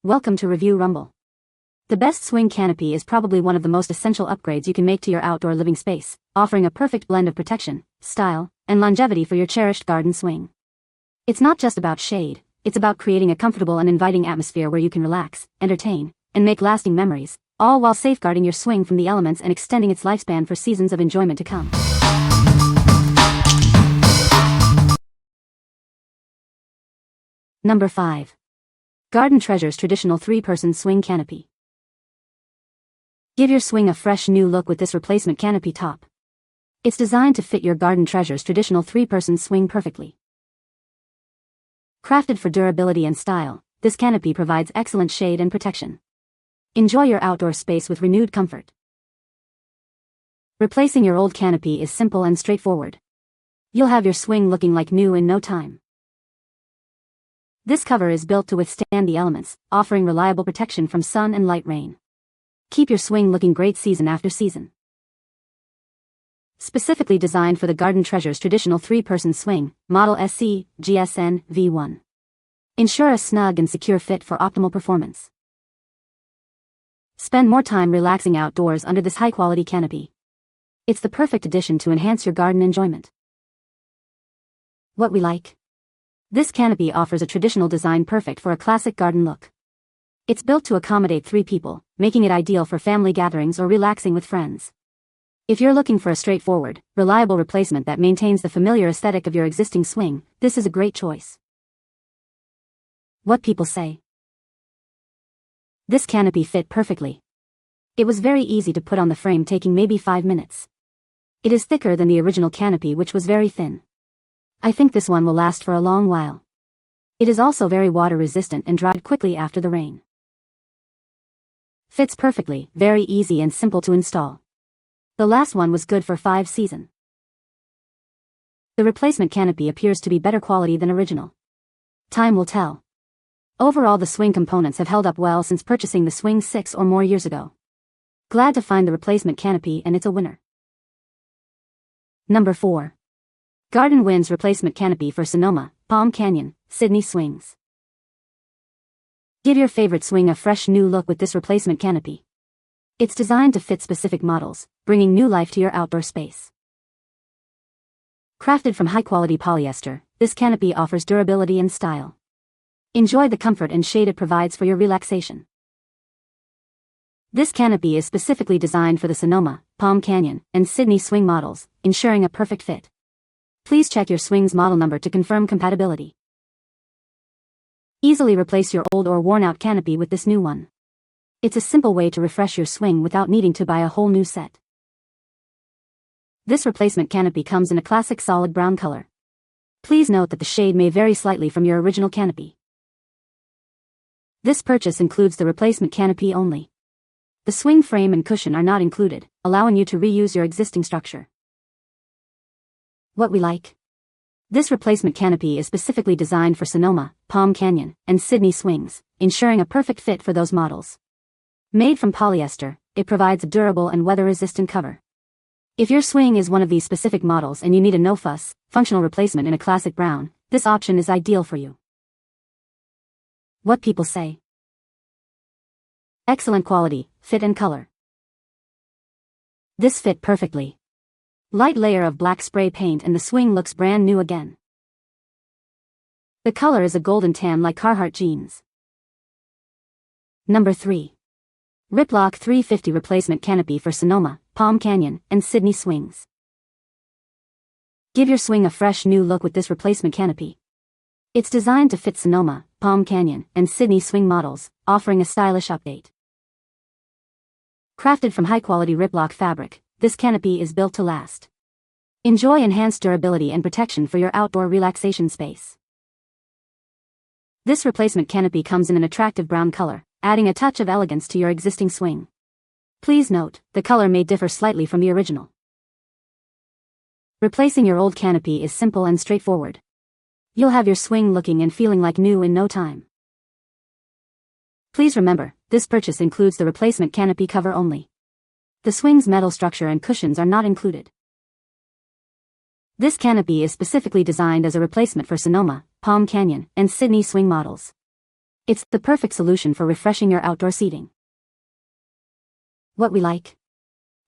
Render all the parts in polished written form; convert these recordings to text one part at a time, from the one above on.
Welcome to Review Rumble. The best swing canopy is probably one of the most essential upgrades you can make to your outdoor living space, offering a perfect blend of protection, style, and longevity for your cherished garden swing. It's not just about shade, it's about creating a comfortable and inviting atmosphere where you can relax, entertain, and make lasting memories, all while safeguarding your swing from the elements and extending its lifespan for seasons of enjoyment to come. Number 5. Garden Treasures Traditional 3-Person Swing Canopy. Give your swing a fresh new look with this replacement canopy top. It's designed to fit your Garden Treasures traditional 3-person swing perfectly. Crafted for durability and style, this canopy provides excellent shade and protection. Enjoy your outdoor space with renewed comfort. Replacing your old canopy is simple and straightforward. You'll have your swing looking like new in no time. This cover is built to withstand the elements, offering reliable protection from sun and light rain. Keep your swing looking great season after season. Specifically designed for the Garden Treasures traditional 3-person swing, Model SC GSN V1. Ensure a snug and secure fit for optimal performance. Spend more time relaxing outdoors under this high-quality canopy. It's the perfect addition to enhance your garden enjoyment. What we like. This canopy offers a traditional design perfect for a classic garden look. It's built to accommodate 3 people, making it ideal for family gatherings or relaxing with friends. If you're looking for a straightforward, reliable replacement that maintains the familiar aesthetic of your existing swing, this is a great choice. What people say. This canopy fit perfectly. It was very easy to put on the frame, taking maybe 5 minutes. It is thicker than the original canopy, which was very thin. I think this one will last for a long while. It is also very water resistant and dried quickly after the rain. Fits perfectly, very easy and simple to install. The last one was good for 5 seasons. The replacement canopy appears to be better quality than original. Time will tell. Overall, the swing components have held up well since purchasing the swing 6 or more years ago. Glad to find the replacement canopy, and it's a winner. Number 4. Garden Winds Replacement Canopy for Sonoma, Palm Canyon, Sydney Swings. Give your favorite swing a fresh new look with this replacement canopy. It's designed to fit specific models, bringing new life to your outdoor space. Crafted from high-quality polyester, this canopy offers durability and style. Enjoy the comfort and shade it provides for your relaxation. This canopy is specifically designed for the Sonoma, Palm Canyon, and Sydney swing models, ensuring a perfect fit. Please check your swing's model number to confirm compatibility. Easily replace your old or worn-out canopy with this new one. It's a simple way to refresh your swing without needing to buy a whole new set. This replacement canopy comes in a classic solid brown color. Please note that the shade may vary slightly from your original canopy. This purchase includes the replacement canopy only. The swing frame and cushion are not included, allowing you to reuse your existing structure. What we like. This replacement canopy is specifically designed for Sonoma, Palm Canyon, and Sydney swings, ensuring a perfect fit for those models. Made from polyester, it provides a durable and weather-resistant cover. If your swing is one of these specific models and you need a no-fuss, functional replacement in a classic brown, this option is ideal for you. What people say. Excellent quality, fit and color. This fit perfectly. Light layer of black spray paint and the swing looks brand new again. The color is a golden tan like Carhartt jeans. Number 3. RipLock 350 Replacement Canopy for Sonoma, Palm Canyon, and Sydney swings. Give your swing a fresh new look with this replacement canopy. It's designed to fit Sonoma, Palm Canyon, and Sydney swing models, offering a stylish update. Crafted from high-quality RipLock fabric, this canopy is built to last. Enjoy enhanced durability and protection for your outdoor relaxation space. This replacement canopy comes in an attractive brown color, adding a touch of elegance to your existing swing. Please note, the color may differ slightly from the original. Replacing your old canopy is simple and straightforward. You'll have your swing looking and feeling like new in no time. Please remember, this purchase includes the replacement canopy cover only. The swing's metal structure and cushions are not included. This canopy is specifically designed as a replacement for Sonoma, Palm Canyon, and Sydney swing models. It's the perfect solution for refreshing your outdoor seating. What we like.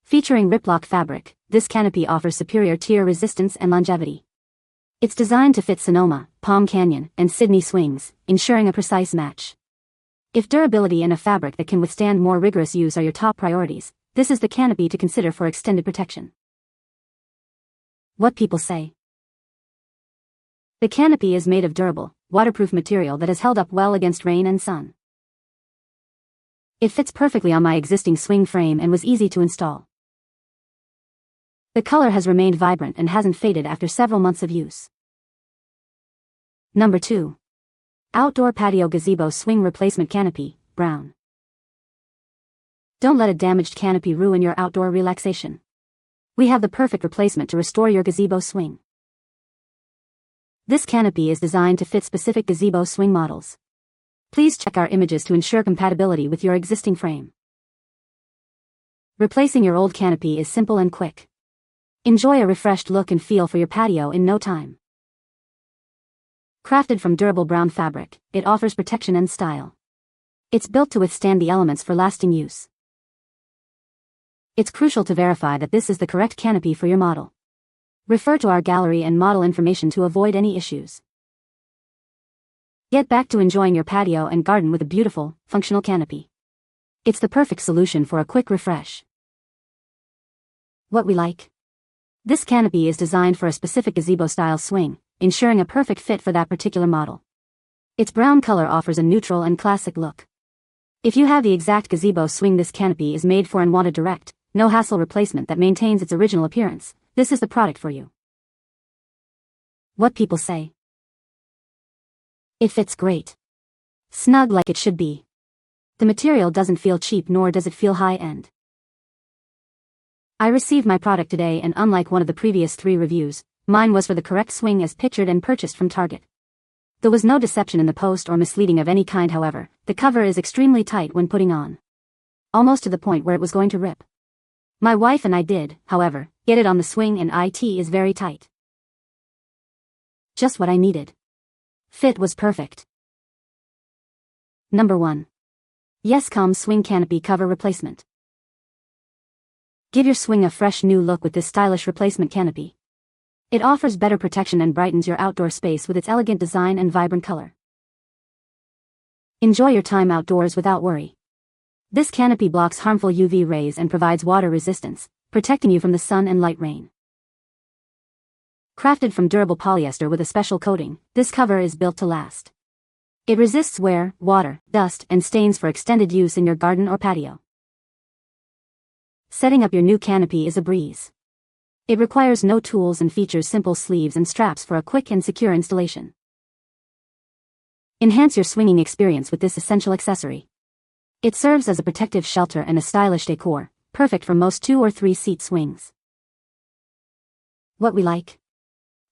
Featuring RipLock fabric, this canopy offers superior tear resistance and longevity. It's designed to fit Sonoma, Palm Canyon, and Sydney swings, ensuring a precise match. If durability and a fabric that can withstand more rigorous use are your top priorities, this is the canopy to consider for extended protection. What people say. The canopy is made of durable, waterproof material that has held up well against rain and sun. It fits perfectly on my existing swing frame and was easy to install. The color has remained vibrant and hasn't faded after several months of use. Number 2. Outdoor Patio Gazebo Swing Replacement Canopy, brown. Don't let a damaged canopy ruin your outdoor relaxation. We have the perfect replacement to restore your gazebo swing. This canopy is designed to fit specific gazebo swing models. Please check our images to ensure compatibility with your existing frame. Replacing your old canopy is simple and quick. Enjoy a refreshed look and feel for your patio in no time. Crafted from durable brown fabric, it offers protection and style. It's built to withstand the elements for lasting use. It's crucial to verify that this is the correct canopy for your model. Refer to our gallery and model information to avoid any issues. Get back to enjoying your patio and garden with a beautiful, functional canopy. It's the perfect solution for a quick refresh. What we like. This canopy is designed for a specific gazebo-style swing, ensuring a perfect fit for that particular model. Its brown color offers a neutral and classic look. If you have the exact gazebo swing this canopy is made for and want a direct, no-hassle replacement that maintains its original appearance, this is the product for you. What people say. It fits great. Snug like it should be. The material doesn't feel cheap nor does it feel high-end. I received my product today and unlike one of the previous 3 reviews, mine was for the correct swing as pictured and purchased from Target. There was no deception in the post or misleading of any kind however, the cover is extremely tight when putting on. Almost to the point where it was going to rip. My wife and I did, however, get it on the swing and it is very tight. Just what I needed. Fit was perfect. Number 1. Yescom Swing Canopy Cover Replacement. Give your swing a fresh new look with this stylish replacement canopy. It offers better protection and brightens your outdoor space with its elegant design and vibrant color. Enjoy your time outdoors without worry. This canopy blocks harmful UV rays and provides water resistance, protecting you from the sun and light rain. Crafted from durable polyester with a special coating, this cover is built to last. It resists wear, water, dust, and stains for extended use in your garden or patio. Setting up your new canopy is a breeze. It requires no tools and features simple sleeves and straps for a quick and secure installation. Enhance your swinging experience with this essential accessory. It serves as a protective shelter and a stylish decor, perfect for most 2 or 3 seat swings. What we like.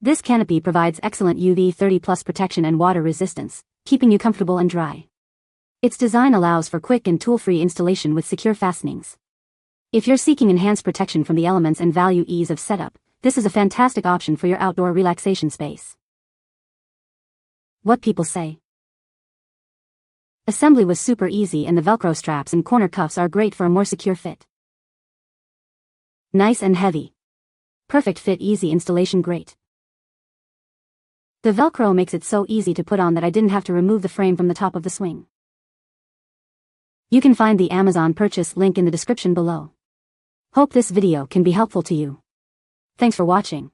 This canopy provides excellent UV 30+ protection and water resistance, keeping you comfortable and dry. Its design allows for quick and tool-free installation with secure fastenings. If you're seeking enhanced protection from the elements and value ease of setup, this is a fantastic option for your outdoor relaxation space. What people say. Assembly was super easy and the Velcro straps and corner cuffs are great for a more secure fit. Nice and heavy. Perfect fit, easy installation, great. The Velcro makes it so easy to put on that I didn't have to remove the frame from the top of the swing. You can find the Amazon purchase link in the description below. Hope this video can be helpful to you. Thanks for watching.